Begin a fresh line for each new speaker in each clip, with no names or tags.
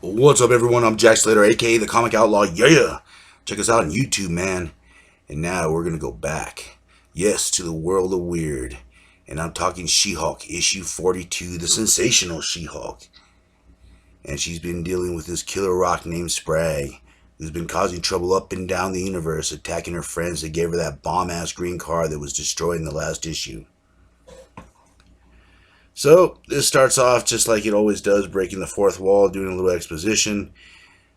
What's up, everyone? I'm Jack Slater, aka the Comic Outlaw. Yeah! Check us out on YouTube, man. And now we're gonna go back, yes, to the world of weird. And I'm talking She-Hulk, issue 42, the Sensational She Hulk. And she's been dealing with this killer rock named Sprag, who's been causing trouble up and down the universe, attacking her friends that gave her that bomb-ass green car that was destroyed in the last issue. So, this starts off just like it always does, breaking the fourth wall, doing a little exposition.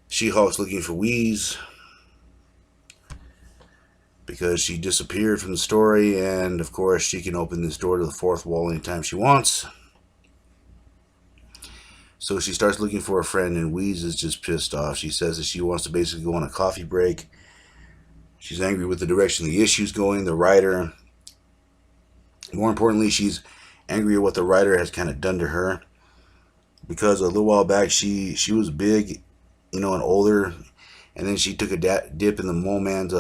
She-Hulk's looking for Wheeze because she disappeared from the story, and of course she can open this door to the fourth wall anytime she wants. So she starts looking for a friend, and Wheeze is just pissed off. She says that she wants to basically go on a coffee break. She's angry with the direction the issue's going, the writer. More importantly, she's angry at what the writer has kind of done to her, because a little while back she was big, and older, and then she took a dip in the mole man's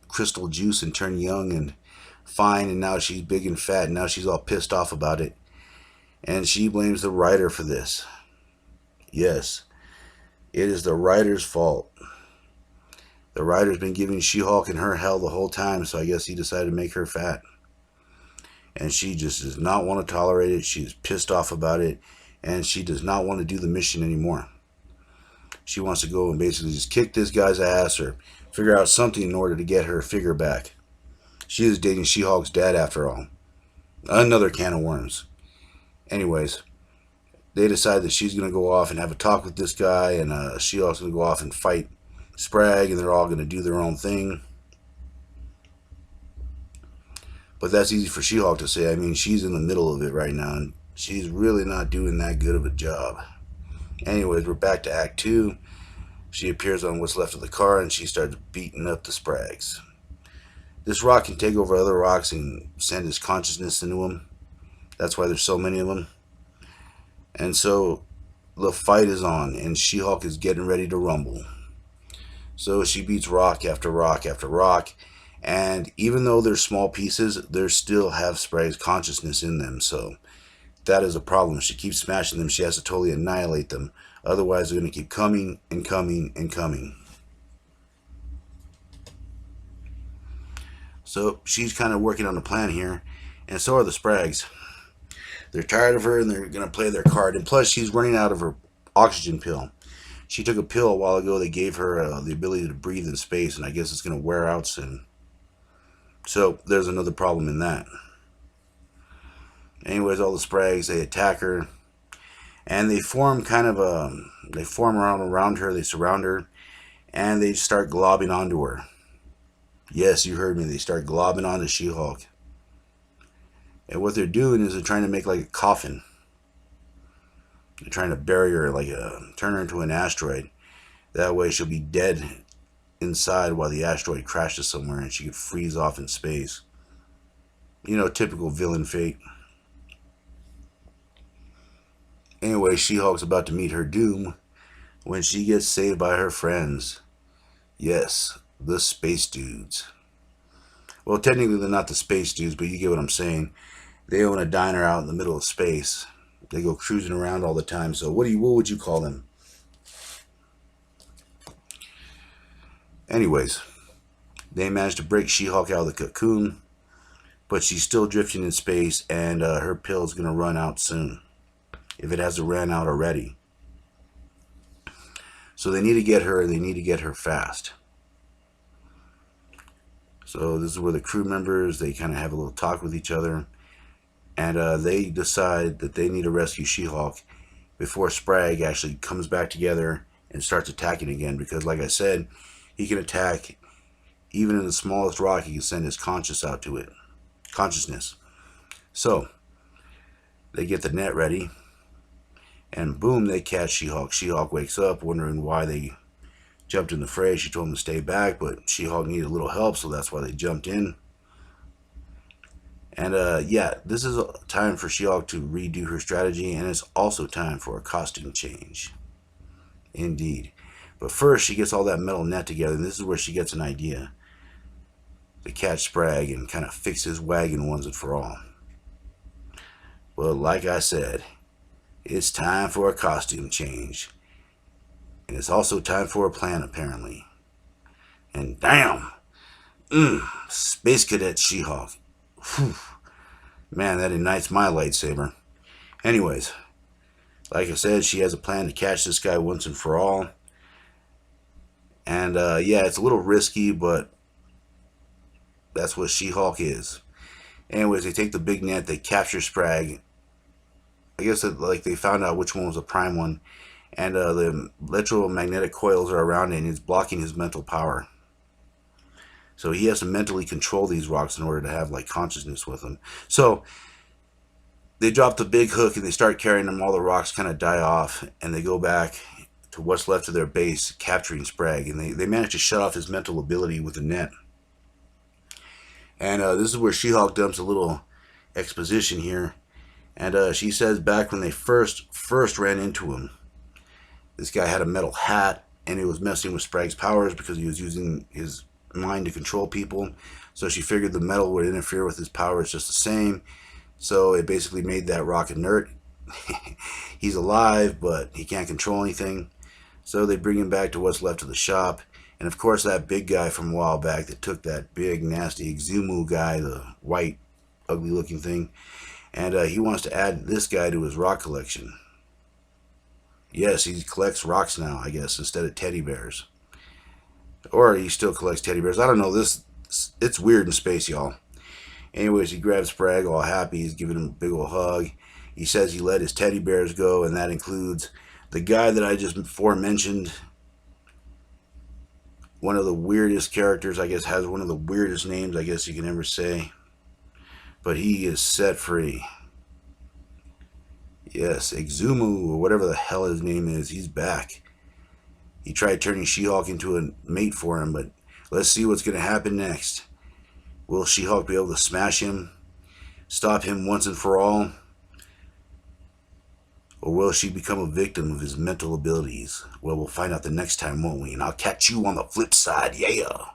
crystal juice and turned young and fine, and now she's big and fat, and now she's all pissed off about it, and she blames the writer for this. Yes, it is the writer's fault. The writer's been giving She-Hulk and her hell the whole time, so I guess he decided to make her fat. And she just does not want to tolerate it. She's pissed off about it, and she does not want to do the mission anymore. She wants to go and basically just kick this guy's ass or figure out something in order to get her figure back. She is dating She-Hulk's dad after all. Another can of worms. Anyways, they decide that she's going to go off and have a talk with this guy, and She-Hulk's going to go off and fight Sprag, and they're all going to do their own thing. But that's easy for She-Hulk to say. I mean, she's in the middle of it right now, and she's really not doing that good of a job. Anyways, we're back to Act 2. She appears on what's left of the car, and she starts beating up the Sprags. This rock can take over other rocks and send his consciousness into them. That's why there's so many of them. And so the fight is on, and She-Hulk is getting ready to rumble. So she beats rock after rock after rock, and even though they're small pieces, they still have Sprag's consciousness in them, so that is a problem. She keeps smashing them. She has to totally annihilate them. Otherwise, they're going to keep coming and coming and coming. So she's kind of working on a plan here, and so are the Sprags. They're tired of her, and they're going to play their card. And plus, she's running out of her oxygen pill. She took a pill a while ago. They gave her the ability to breathe in space, and I guess it's going to wear out soon. So there's another problem in that. Anyways, all the Sprags, they attack her, and they form kind of they form around her, they surround her, and they start globbing onto her. Yes, you heard me, they start globbing onto She-Hulk. And what they're doing is they're trying to make like a coffin. They're trying to bury her, turn her into an asteroid. That way she'll be dead inside while the asteroid crashes somewhere, and she could freeze off in space. Typical villain fate. Anyway, She-Hulk's about to meet her doom when she gets saved by her friends. Yes, the space dudes. Well, technically they're not the space dudes, but you get what I'm saying. They own a diner out in the middle of space. They go cruising around all the time, so what would you call them? Anyways, they managed to break She-Hulk out of the cocoon, but she's still drifting in space, and her pill's going to run out soon, if it hasn't ran out already. So they need to get her, and they need to get her fast. So this is where the crew members, they kind of have a little talk with each other, and they decide that they need to rescue She-Hulk before Sprag actually comes back together and starts attacking again, because like I said, he can attack even in the smallest rock. He can send his consciousness. So they get the net ready, and boom, they catch She-Hulk. She-Hulk wakes up wondering why they jumped in the fray. She told them to stay back, but She-Hulk needed a little help, so that's why they jumped in. And yeah, this is a time for She-Hulk to redo her strategy, and it's also time for a costume change. Indeed. But first, she gets all that metal net together, and this is where she gets an idea to catch Sprag and kind of fix his wagon once and for all. Well, like I said, it's time for a costume change. And it's also time for a plan, apparently. And damn, Space Cadet She Hulk. Man, that ignites my lightsaber. Anyways, like I said, she has a plan to catch this guy once and for all. And yeah, it's a little risky, but that's what She Hulk is. Anyways, they take the big net, they capture Spragg. I guess that, like, they found out which one was a prime one, and the electromagnetic coils are around it, and it's blocking his mental power. So he has to mentally control these rocks in order to have like consciousness with them. So they drop the big hook and they start carrying them. All the rocks kind of die off, and they go back to what's left of their base, capturing Spragg, and they manage to shut off his mental ability with the net. And this is where She-Hulk dumps a little exposition here. And she says back when they first ran into him, this guy had a metal hat, and it was messing with Spragg's powers because he was using his mind to control people. So she figured the metal would interfere with his powers just the same. So it basically made that rock inert. He's alive, but he can't control anything. So they bring him back to what's left of the shop. And of course, that big guy from a while back that took that big, nasty Exumu guy, the white, ugly looking thing, and he wants to add this guy to his rock collection. Yes, he collects rocks now, I guess, instead of teddy bears. Or he still collects teddy bears. I don't know. It's weird in space, y'all. Anyways, he grabs Spragg all happy. He's giving him a big old hug. He says he let his teddy bears go, and that includes the guy that I just before mentioned. One of the weirdest characters, I guess, has one of the weirdest names, I guess you can ever say. But he is set free. Yes, Exumu, or whatever the hell his name is, he's back. He tried turning She-Hulk into a mate for him, but let's see what's going to happen next. Will She-Hulk be able to smash him, stop him once and for all? Or will she become a victim of his mental abilities? Well, we'll find out the next time, won't we? And I'll catch you on the flip side, yeah!